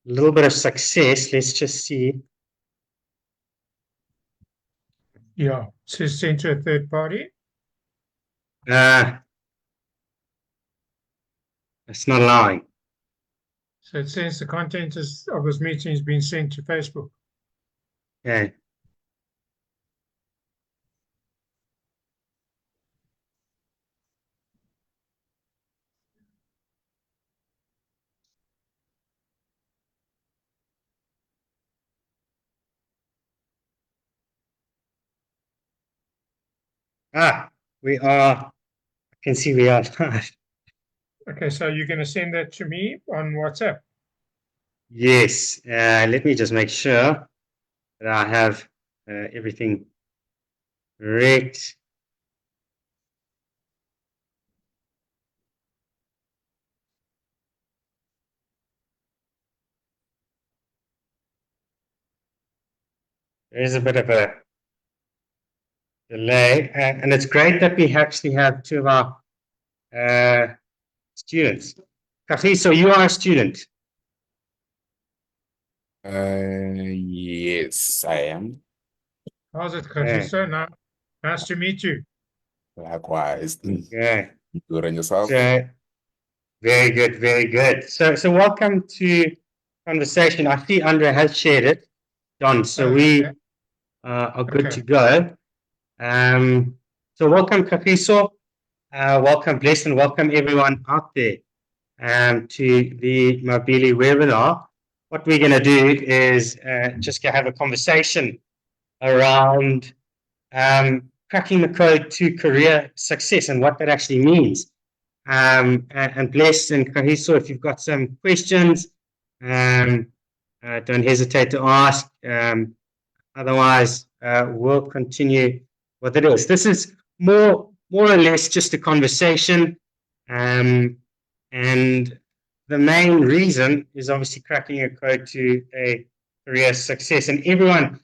a little bit of success. Let's just see. Yeah, to send to a third party. It's not allowing. So it says the content of this meeting has been sent to Facebook. Okay. We are, I can see we are live. Okay, so you're going to send that to me on WhatsApp. Yes. Let me just make sure that I have everything correct. There's a bit of a delay, and it's great that we actually have two of our students. Kagiso, you are a student. Yes, I am. How's it, Kagiso? Nice to meet you. Likewise. Okay. Good on yourself? So, very good, very good. So welcome to conversation. I see Andre has shared it, John. So we are good to go. So welcome, Kagiso. Welcome, Bless, and welcome everyone out there to the Mabili webinar. What we're going to do is just have a conversation around cracking the code to career success and what that actually means. And Bless and Kagiso, if you've got some questions, don't hesitate to ask. Otherwise, we'll continue with it is. This is more or less just a conversation. And the main reason is obviously cracking a code to a career success. And everyone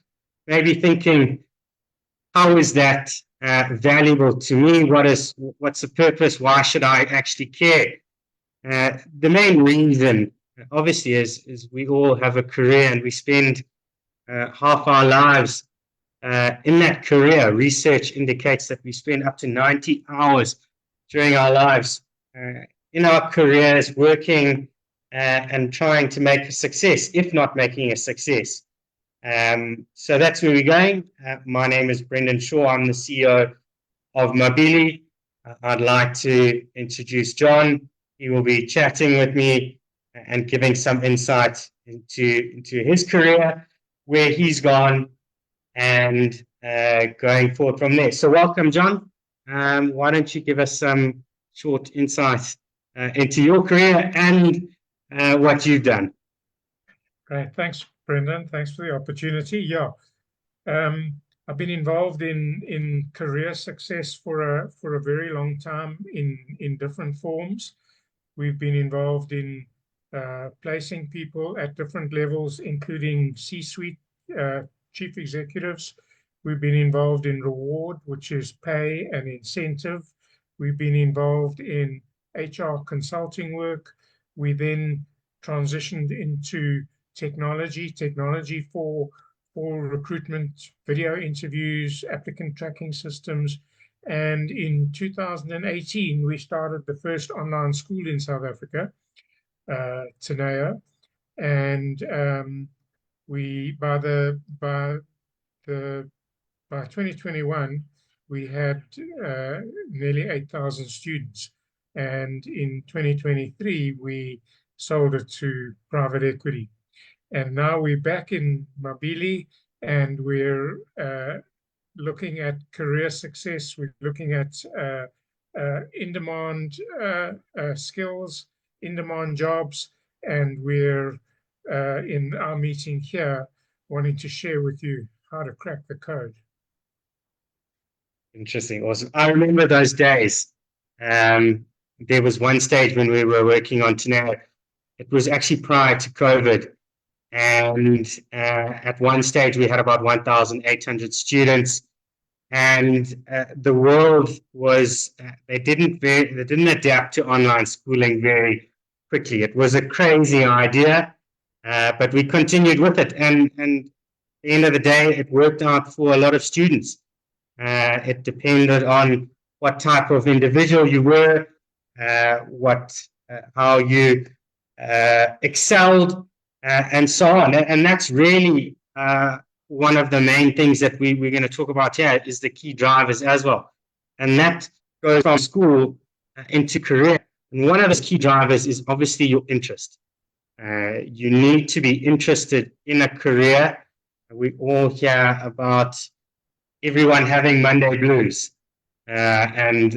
may be thinking, how is that valuable to me? What's the purpose? Why should I actually care? The main reason, obviously, is we all have a career and we spend half our lives in that career. Research indicates that we spend up to 90 hours during our lives in our careers working and trying to make a success, if not making a success. So that's where we're going. My name is Brendan Shaw. I'm the CEO of Mabili. I'd like to introduce John. He will be chatting with me and giving some insight into his career, where he's gone, and going forward from there. So welcome, John. Why don't you give us some short insights into your career and what you've done? Great. Thanks, Brendan. Thanks for the opportunity. Yeah. I've been involved in career success for a very long time in different forms. We've been involved in placing people at different levels, including C-suite chief executives. We've been involved in reward, which is pay and incentive. We've been involved in HR consulting work. We then transitioned into technology for recruitment, video interviews, applicant tracking systems. And in 2018, we started the first online school in South Africa, Teneo. And by 2021, we had nearly 8,000 students. And in 2023, we sold it to private equity. And now we're back in Mabili, and we're looking at career success. We're looking at in-demand skills, in-demand jobs, and we're in our meeting here wanting to share with you how to crack the code. Interesting. Awesome. I remember those days. There was one stage when we were working on Teneo. It was actually prior to COVID. And at one stage, we had about 1,800 students. And the world was, they didn't adapt to online schooling very quickly. It was a crazy idea. But we continued with it, and at the end of the day, it worked out for a lot of students. It depended on what type of individual you were, how you excelled, and so on. And that's really one of the main things that we're going to talk about here is the key drivers as well. And that goes from school into career. And one of those key drivers is obviously your interest. You need to be interested in a career. We all hear about everyone having Monday blues and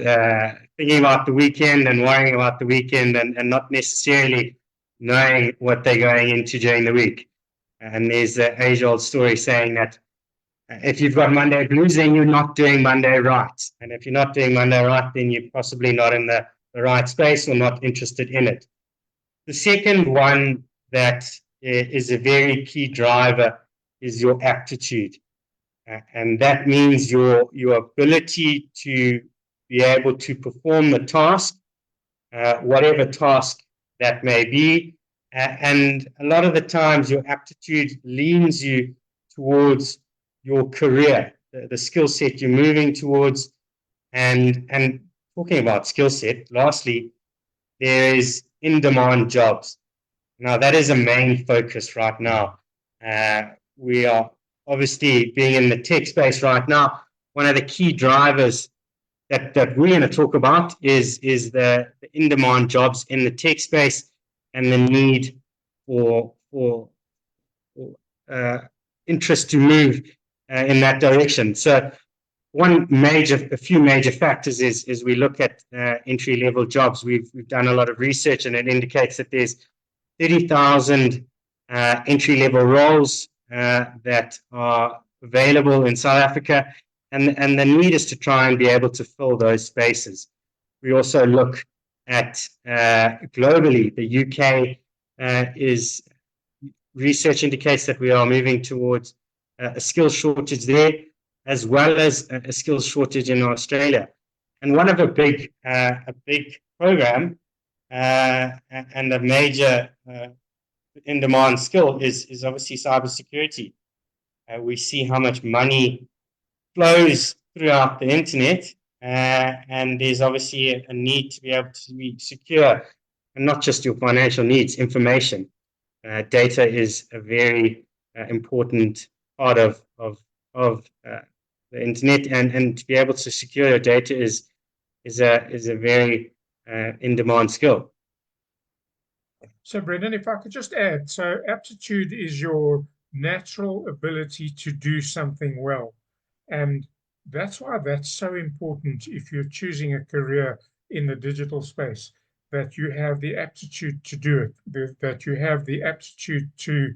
thinking about the weekend and worrying about the weekend and not necessarily knowing what they're going into during the week. And there's an age-old story saying that if you've got Monday blues, then you're not doing Monday right. And if you're not doing Monday right, then you're possibly not in the right space or not interested in it. The second one that is a very key driver is your aptitude. And that means your ability to be able to perform the task, whatever task that may be. And a lot of the times your aptitude leans you towards your career, the skill set you're moving towards. And talking about skill set, lastly, there is in-demand jobs. Now, that is a main focus right now. We are obviously being in the tech space right now. One of the key drivers that we're going to talk about is the in-demand jobs in the tech space and the need for interest to move in that direction. So a few major factors is we look at entry-level jobs. We've done a lot of research, and it indicates that there's 30,000 entry-level roles that are available in South Africa, and the need is to try and be able to fill those spaces. We also look at globally. The UK research indicates that we are moving towards a skills shortage there, as well as a skills shortage in Australia. And one of a big program and a major in-demand skill is obviously cybersecurity. We see how much money flows throughout the internet, and there's obviously a need to be able to be secure, and not just your financial needs, information. Data is a very important part of the internet, and to be able to secure your data is a very in-demand skill. So, Brendan, if I could just add, so aptitude is your natural ability to do something well. And that's why that's so important if you're choosing a career in the digital space, that you have the aptitude to do it, that you have the aptitude to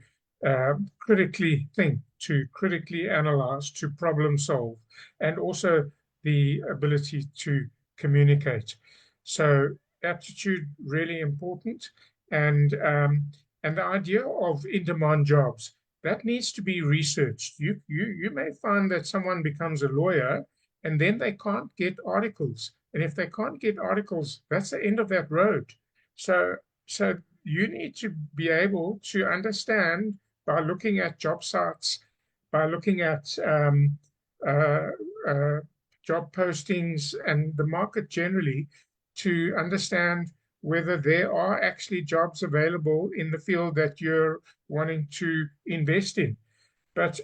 critically think, to critically analyze, to problem solve, and also the ability to communicate. So aptitude, really important. And the idea of in-demand jobs, that needs to be researched. You may find that someone becomes a lawyer and then they can't get articles. And if they can't get articles, that's the end of that road. So you need to be able to understand by looking at job sites, by looking at job postings and the market generally, to understand whether there are actually jobs available in the field that you're wanting to invest in. But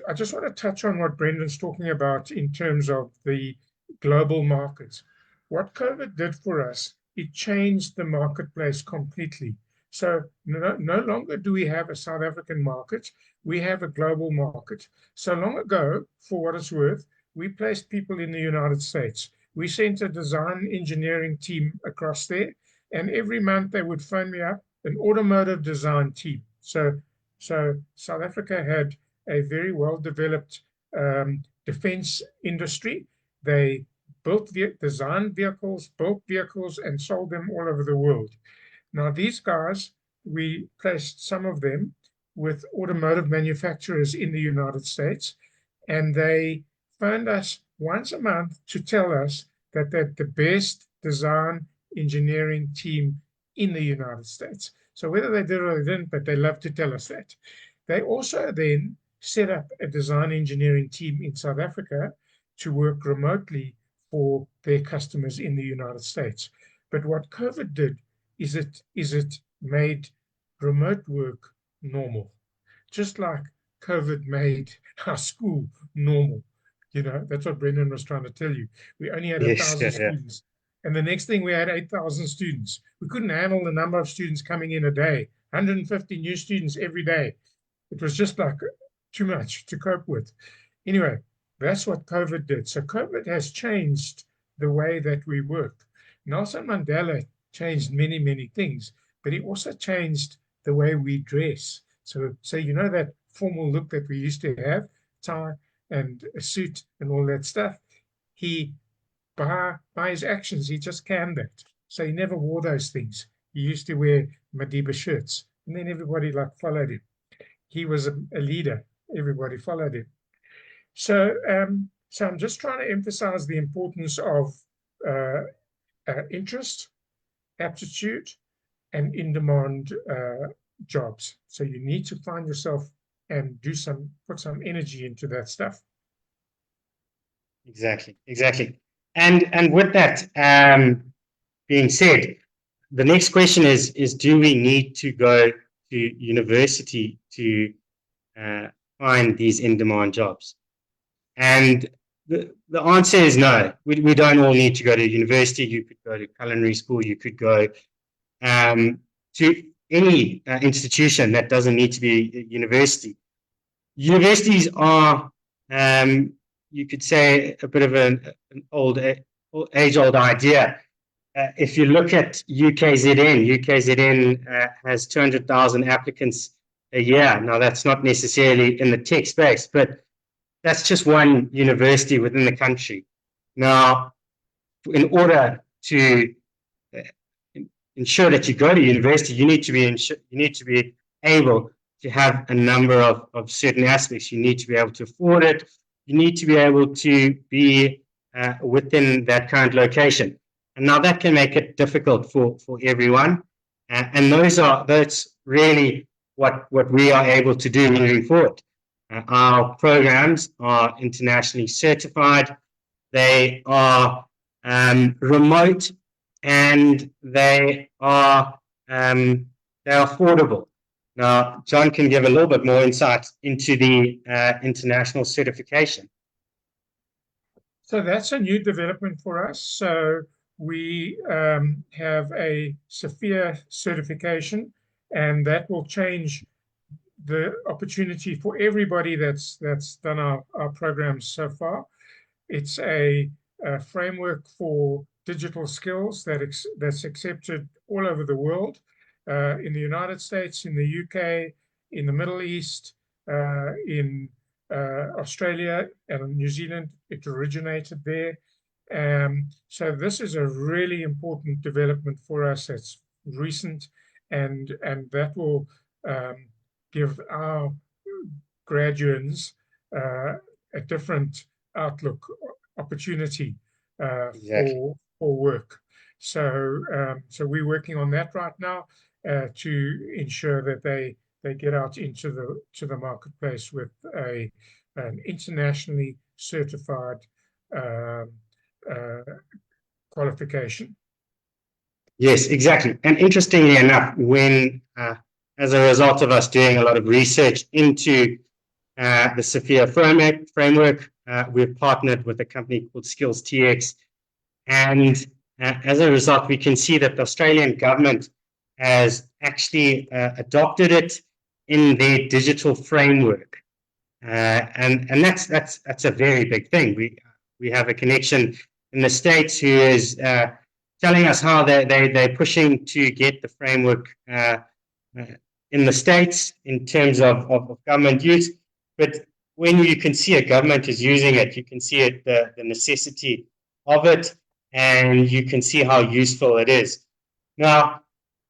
I just want to touch on what Brendan's talking about in terms of the global markets. What COVID did for us, it changed the marketplace completely. So no longer do we have a South African market, we have a global market. So long ago, for what it's worth, we placed people in the United States. We sent a design engineering team across there, and every month they would phone me up, an automotive design team. So South Africa had a very well-developed defense industry. They designed vehicles, built vehicles, and sold them all over the world. Now, these guys, we placed some of them with automotive manufacturers in the United States, and they phoned us once a month to tell us that they're the best design engineering team in the United States. So whether they did or they didn't, but they love to tell us that. They also then set up a design engineering team in South Africa to work remotely for their customers in the United States. But what COVID did is it made remote work normal, just like COVID made our school normal. That's what Brendan was trying to tell you. We only had Yes, 1,000 students. And the next thing we had 8,000 students. We couldn't handle the number of students coming in a day, 150 new students every day. It was just like too much to cope with. Anyway, that's what COVID did. So COVID has changed the way that we work. Nelson Mandela changed many, many things, but he also changed the way we dress. So that formal look that we used to have, tie and a suit and all that stuff, he, by his actions, he just canned that. So he never wore those things. He used to wear Madiba shirts, and then everybody followed him. He was a leader. Everybody followed him. So I'm just trying to emphasize the importance of interest, aptitude, and in-demand jobs. So you need to find yourself and put some energy into that stuff. Exactly. And with that being said, the next question is do we need to go to university to find these in-demand jobs? And the answer is no. We don't all need to go to university. You could go to culinary school. You could go to any institution that doesn't need to be a university. Universities are, you could say, a bit of an age-old idea. If you look at UKZN has 200,000 applicants a year. Now, that's not necessarily in the tech space, but that's just one university within the country. Now, in order to ensure that you go to university, you need to be able to have a number of certain aspects. You need to be able to afford it. You need to be able to be within that current location. And now that can make it difficult for everyone. And that's really what we are able to do moving forward. Our programs are internationally certified. They are remote, and they are affordable. Now, John can give a little bit more insight into the international certification. So that's a new development for us. So we have a Sophia certification, and that will change the opportunity for everybody that's done our programs so far. It's a framework for digital skills that's accepted all over the world, in the United States, in the UK, in the Middle East, in Australia and New Zealand. It originated there. So this is a really important development for us. It's recent, and that will give our graduates a different outlook, opportunity Exactly. for work. So we're working on that right now to ensure that they get out into the marketplace with an internationally certified qualification. Yes, exactly. And interestingly enough, when as a result of us doing a lot of research into the Sophia framework, we've partnered with a company called Skills TX. And as a result, we can see that the Australian government has actually adopted it in their digital framework. And that's a very big thing. We have a connection in the States who is telling us how they're pushing to get the framework in the States in terms of government use. But when you can see a government is using it, you can see it, the necessity of it, and you can see how useful it is. Now,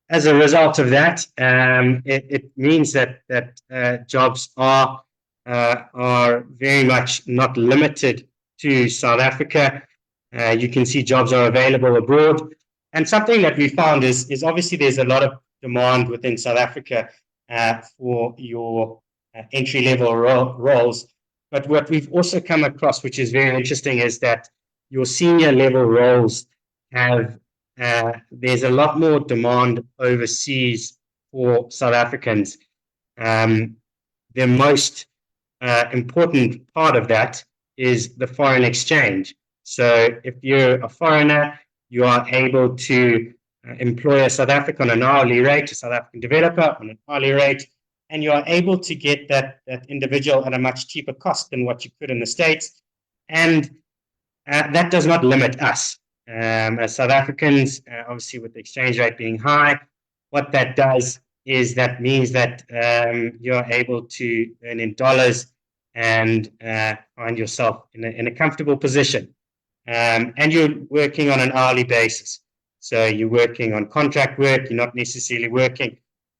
as a result of that, it means that jobs are very much not limited to South Africa. You can see jobs are available abroad. And something that we found is obviously there's a lot of demand within South Africa for your entry-level roles. But what we've also come across, which is very interesting, is that your senior level roles have, there's a lot more demand overseas for South Africans. The most important part of that is the foreign exchange. So if you're a foreigner, you are able to employ a South African on an hourly rate, a South African developer on an hourly rate, and you are able to get that individual at a much cheaper cost than what you could in the States. And that does not limit us. As South Africans, obviously with the exchange rate being high, what that does is that means that you're able to earn in dollars and find yourself in a comfortable position. And you're working on an hourly basis. So you're working on contract work. You're not necessarily working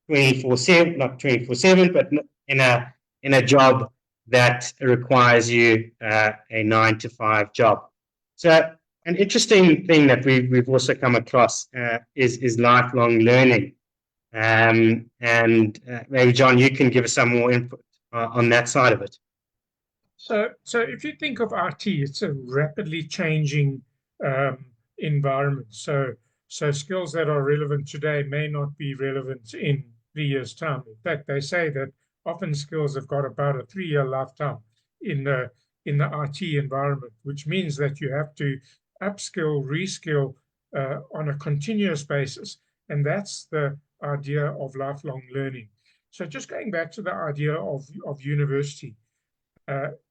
24/7, not 24/7, but in a job that requires you a 9-to-5 job. So an interesting thing that we've also come across is lifelong learning. And maybe, John, you can give us some more input on that side of it. So if you think of IT, it's a rapidly changing environment. So skills that are relevant today may not be relevant in 3 years' time. In fact, they say that often skills have got about a 3-year lifetime in the IT environment, which means that you have to upskill, reskill on a continuous basis. And that's the idea of lifelong learning. So just going back to the idea of university,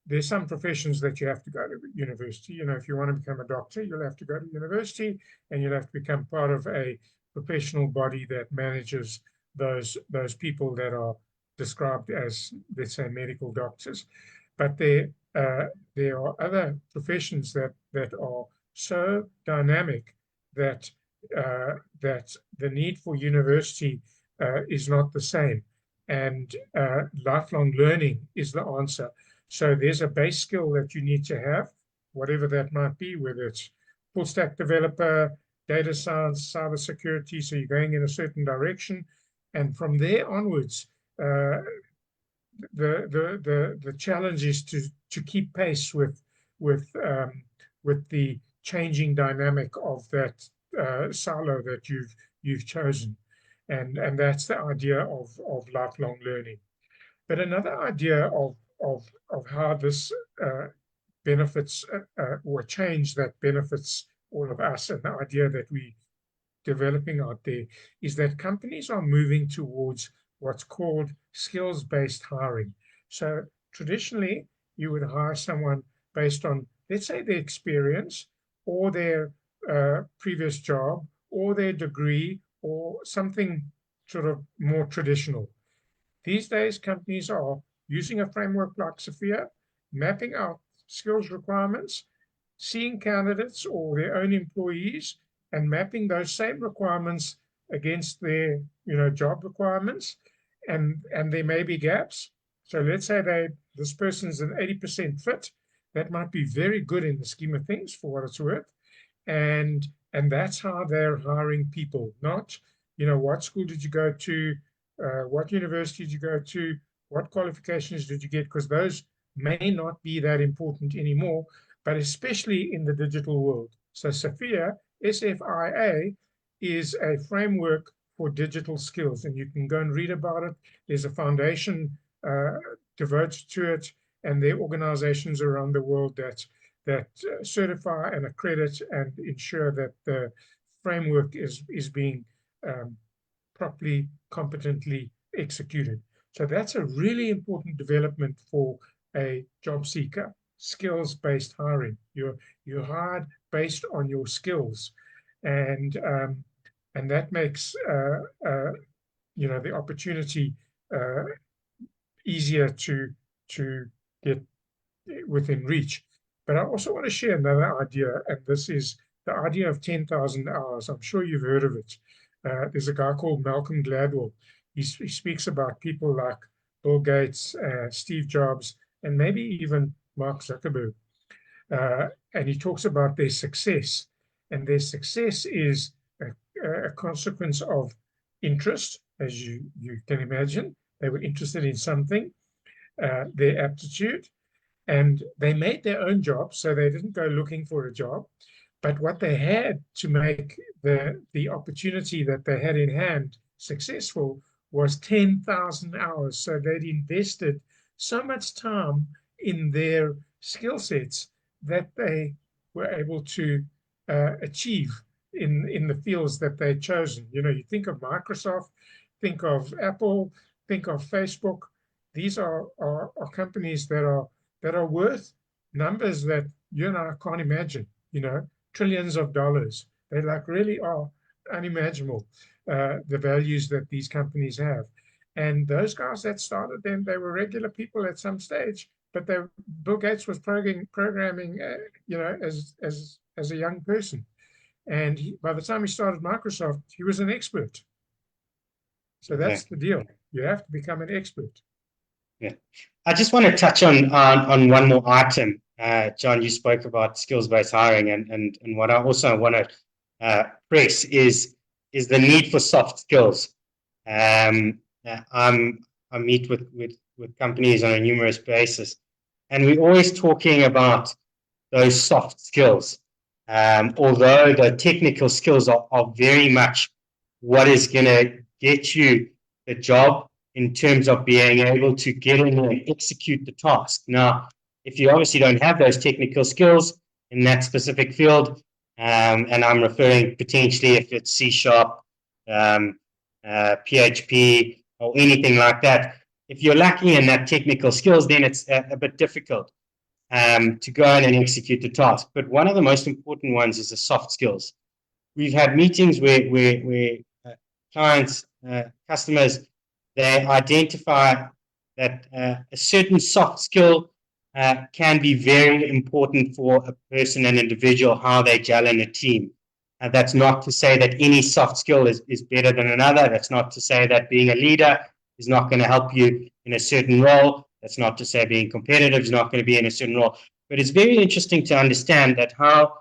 there's some professions that you have to go to university. You know, if you want to become a doctor, you'll have to go to university, and you'll have to become part of a professional body that manages those people that are described as, let's say, medical doctors. But there are other professions that are so dynamic that the need for university is not the same, and lifelong learning is the answer. So there's a base skill that you need to have, whatever that might be, whether it's full stack developer, data science, cybersecurity. So you're going in a certain direction, and from there onwards, the challenge is to keep pace with the changing dynamic of that silo that you've chosen, and that's the idea of lifelong learning. But another idea of how this benefits or change that benefits all of us, and the idea that we developing out there, is that companies are moving towards what's called skills-based hiring. So traditionally, you would hire someone based on, let's say, their experience or their previous job or their degree or something sort of more traditional. These days, companies are using a framework like Sophia, mapping out skills requirements, seeing candidates or their own employees, and mapping those same requirements against their job requirements, and there may be gaps. So let's say this person's an 80% fit. That might be very good in the scheme of things for what it's worth, and that's how they're hiring people. Not, what school did you go to, what university did you go to, what qualifications did you get, because those may not be that important anymore, but especially in the digital world. So Sophia, SFIA, is a framework for digital skills, and you can go and read about it. There's a foundation devoted to it, and there are organizations around the world that certify and accredit and ensure that the framework is being properly, competently executed. So that's a really important development for a job seeker. Skills-based hiring. You're hired based on your skills, and that makes the opportunity easier to get within reach. But I also want to share another idea, and this is the idea of 10,000 hours. I'm sure you've heard of it. There's a guy called Malcolm Gladwell. He speaks about people like Bill Gates, Steve Jobs, and maybe even Mark Zuckerberg. And he talks about their success. And their success is a consequence of interest, as you can imagine. They were interested in something, their aptitude, and they made their own job, so they didn't go looking for a job. But what they had to make the opportunity that they had in hand successful was 10,000 hours. So they'd invested so much time in their skill sets that they were able to achieve in the fields that they'd chosen. You know, you think of Microsoft, think of Apple, think of Facebook. These are companies that are worth numbers that you and I can't imagine, you know, trillions of dollars. They like really are unimaginable, the values that these companies have. And those guys that started them, they were regular people at some stage, but Bill Gates was programming, you know, as a young person. And by the time he started Microsoft, he was an expert. So that's the deal. You have to become an expert. Yeah, I just want to touch on one more item. John, you spoke about skills-based hiring, and what I also want to press is the need for soft skills. I meet with companies on a numerous basis, and we're always talking about those soft skills. Although the technical skills are very much what is going to get you the job in terms of being able to get in and execute the task. Now, if you obviously don't have those technical skills in that specific field, and I'm referring potentially if it's C#, PHP, or anything like that, if you're lacking in that technical skills, then it's a bit difficult to go in and execute the task. But one of the most important ones is the soft skills. We've had meetings where clients, customers, they identify that a certain soft skill can be very important for a person, an individual, how they gel in a team. That's not to say that any soft skill is better than another. That's not to say that being a leader is not going to help you in a certain role. That's not to say being competitive is not going to be in a certain role. But it's very interesting to understand that how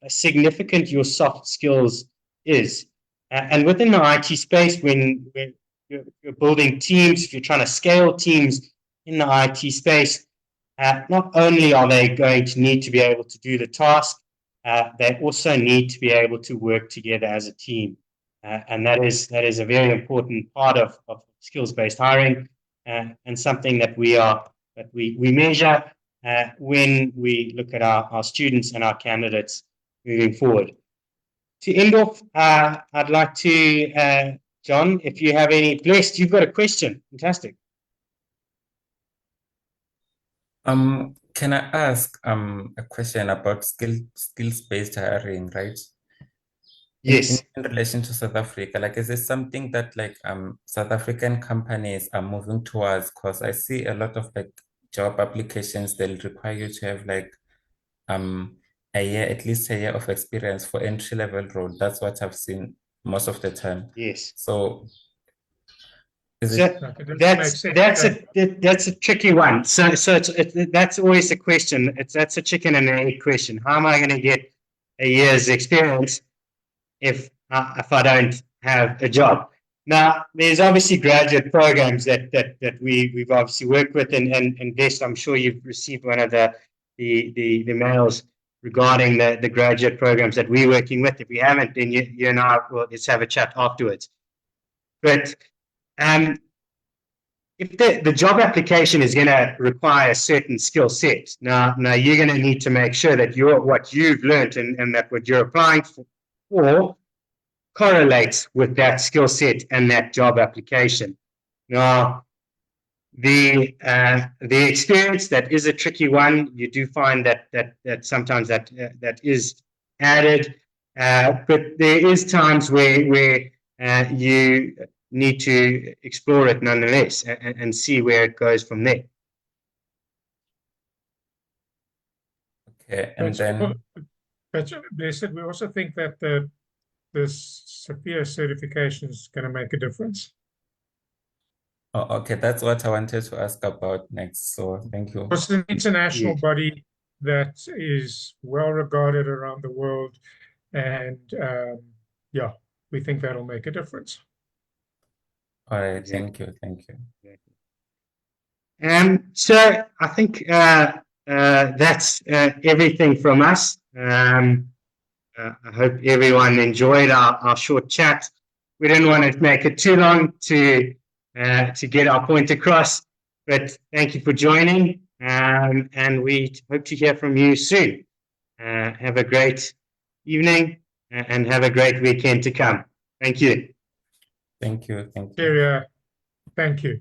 significant your soft skills is. And within the IT space, when you're building teams, if you're trying to scale teams in the IT space, not only are they going to need to be able to do the task, they also need to be able to work together as a team. And that is a very important part of skills-based hiring, and something that we measure when we look at our students and our candidates moving forward. To end off, I'd like to, John, if you have any, Blessed, you've got a question. Fantastic. Can I ask a question about skills-based hiring, right? Yes. In relation to South Africa, like, is this something that like South African companies are moving towards? Because I see a lot of like job applications, they'll require you to have like a year, at least a year of experience for entry-level role. That's what I've seen most of the time. Yes. So is So it that's a tricky one. So that's always the question. That's a chicken and egg question. How am I going to get a year's experience if I don't have a job? Now, there's obviously graduate programs that we've obviously worked with, and Best, I'm sure you've received one of the mails regarding the graduate programs that we're working with. If you haven't, then you and I will let's have a chat afterwards. But if the job application is going to require a certain skill set, now you're going to need to make sure that what you've learned and that what you're applying for correlates with that skill set and that job application. Now, the experience, that is a tricky one. You do find that sometimes that is added, but there is times where you need to explore it nonetheless and see where it goes from there. okay? And then, But Blessed, we also think that the SAPIA certification is going to make a difference. oh, okay, that's what I wanted to ask about next. So thank you. It's an international body that is well regarded around the world, and yeah, we think that'll make a difference. All right. Exactly. Thank you. So I think that's everything from us. I hope everyone enjoyed our short chat. We didn't want to make it too long to get our point across, but thank you for joining, and we hope to hear from you soon. Have a great evening and have a great weekend to come. Thank you. Thank you. Cheerio. Thank you.